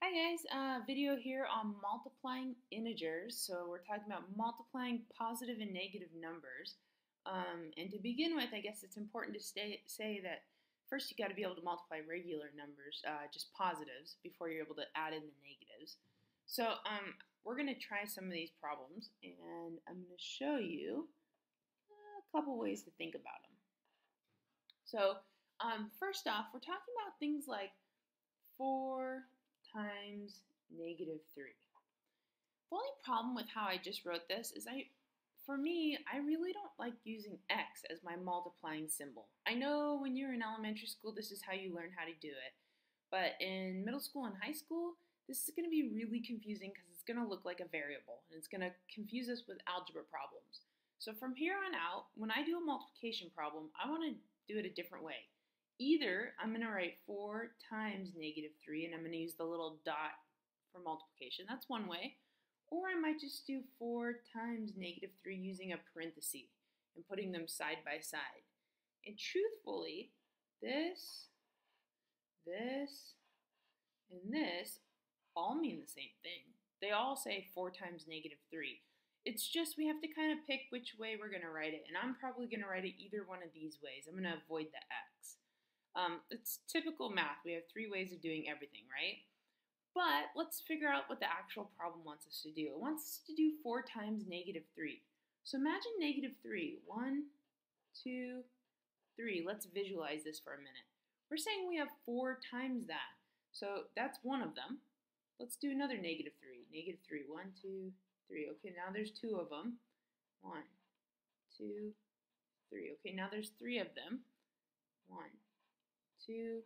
Hi guys, video here on multiplying integers. So we're talking about multiplying positive and negative numbers. And to begin with, I guess it's important to say that first you got to be able to multiply regular numbers, just positives, before you're able to add in the negatives. So we're going to try some of these problems, and I'm going to show you a couple ways to think about them. So first off, we're talking about things like 4 times negative 3. The only problem with how I just wrote this is for me, I really don't like using x as my multiplying symbol. I know when you're in elementary school, this is how you learn how to do it. But in middle school and high school, this is going to be really confusing because it's going to look like a variable, and it's going to confuse us with algebra problems. So from here on out, when I do a multiplication problem, I want to do it a different way. Either I'm going to write 4 times negative 3, and I'm going to use the little dot for multiplication. That's one way. Or I might just do 4 times negative 3 using a parenthesis and putting them side by side. And truthfully, this, and this all mean the same thing. They all say 4 times negative 3. It's just we have to kind of pick which way we're going to write it. And I'm probably going to write it either one of these ways. I'm going to avoid the x. It's typical math. We have 3 ways of doing everything, right? But let's figure out what the actual problem wants us to do. It wants us to do 4 times negative 3. So imagine negative 3. 1, 2, 3. Let's visualize this for a minute. We're saying we have 4 times that. So that's one of them. Let's do another negative 3. Negative 3. 1, 2, 3. Okay, now there's 2 of them. 1, 2, 3. Okay, now there's 3 of them. 1, 2,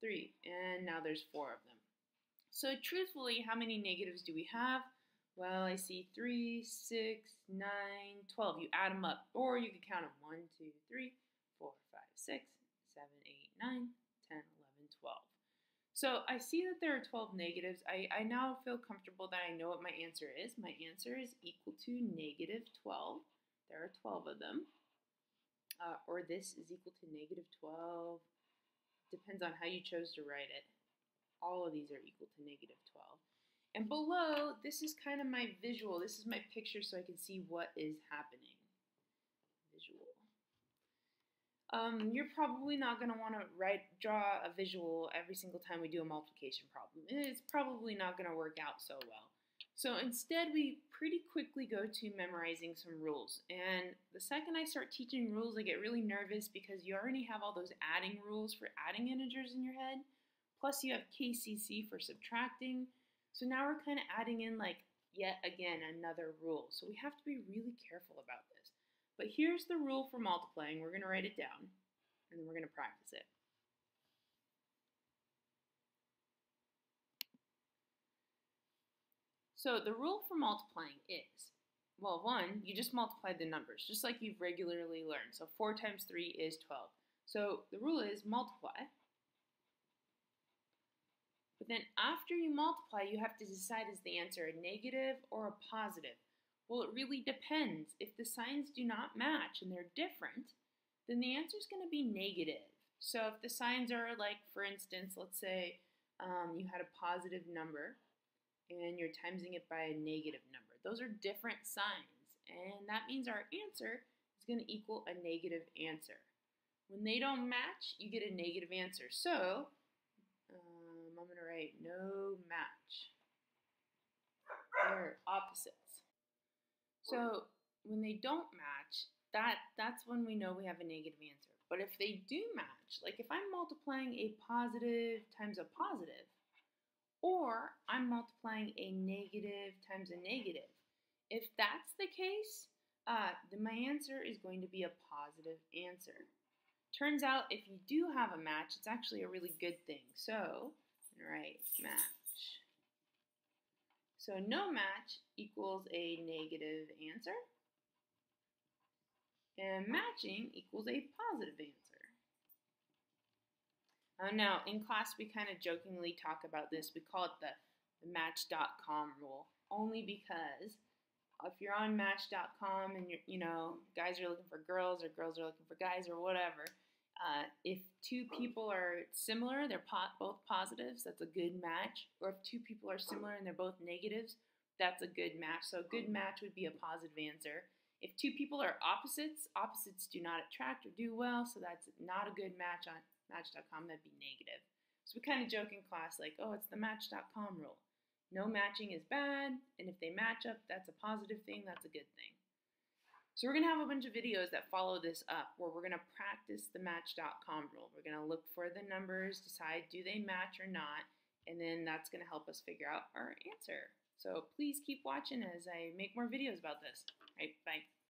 3, and now there's 4 of them. So truthfully, how many negatives do we have? Well, I see 3, 6, 9, 12. You add them up, or you could count them. 1, 2, 3, 4, 5, 6, 7, 8, 9, 10, 11, 12. So I see that there are 12 negatives. I now feel comfortable that I know what my answer is. My answer is equal to negative 12. There are 12 of them. Or this is equal to negative 12. Depends on how you chose to write it. All of these are equal to negative 12. And below, this is kind of my visual. This is my picture so I can see what is happening. Visual. You're probably not going to want to draw a visual every single time we do a multiplication problem. It's probably not going to work out so well. So instead, we pretty quickly go to memorizing some rules. And the second I start teaching rules, I get really nervous because you already have all those adding rules for adding integers in your head. Plus you have KCC for subtracting. So now we're kind of adding in like yet again another rule. So we have to be really careful about this. But here's the rule for multiplying. We're going to write it down, and then we're going to practice it. So the rule for multiplying is, well, 1, you just multiply the numbers, just like you've regularly learned. So 4 times 3 is 12. So the rule is multiply. But then after you multiply, you have to decide is the answer a negative or a positive. Well, it really depends. If the signs do not match and they're different, then the answer is going to be negative. So if the signs are like, for instance, let's say you had a positive number and you're timesing it by a negative number. Those are different signs, and that means our answer is going to equal a negative answer. When they don't match, you get a negative answer. So I'm going to write no match. They're opposites. So when they don't match, that's when we know we have a negative answer. But if they do match, like if I'm multiplying a positive times a positive, or I'm multiplying a negative times a negative, if that's the case, then my answer is going to be a positive answer. Turns out if you do have a match, it's actually a really good thing. So I'm going to write match. So no match equals a negative answer, and matching equals a positive answer. Now, in class, we kind of jokingly talk about this. We call it the Match.com rule, only because if you're on Match.com and guys are looking for girls or girls are looking for guys or whatever, If two people are similar, they're both positives, that's a good match. Or if two people are similar and they're both negatives, that's a good match. So a good match would be a positive answer. If two people are opposites, opposites do not attract or do well, so that's not a good match on Match.com, that'd be negative. So we kind of joke in class like, oh, it's the Match.com rule. No matching is bad, and if they match up, that's a positive thing, that's a good thing. So we're going to have a bunch of videos that follow this up where we're going to practice the Match.com rule. We're going to look for the numbers, decide do they match or not, and then that's going to help us figure out our answer. So please keep watching as I make more videos about this. All right, bye.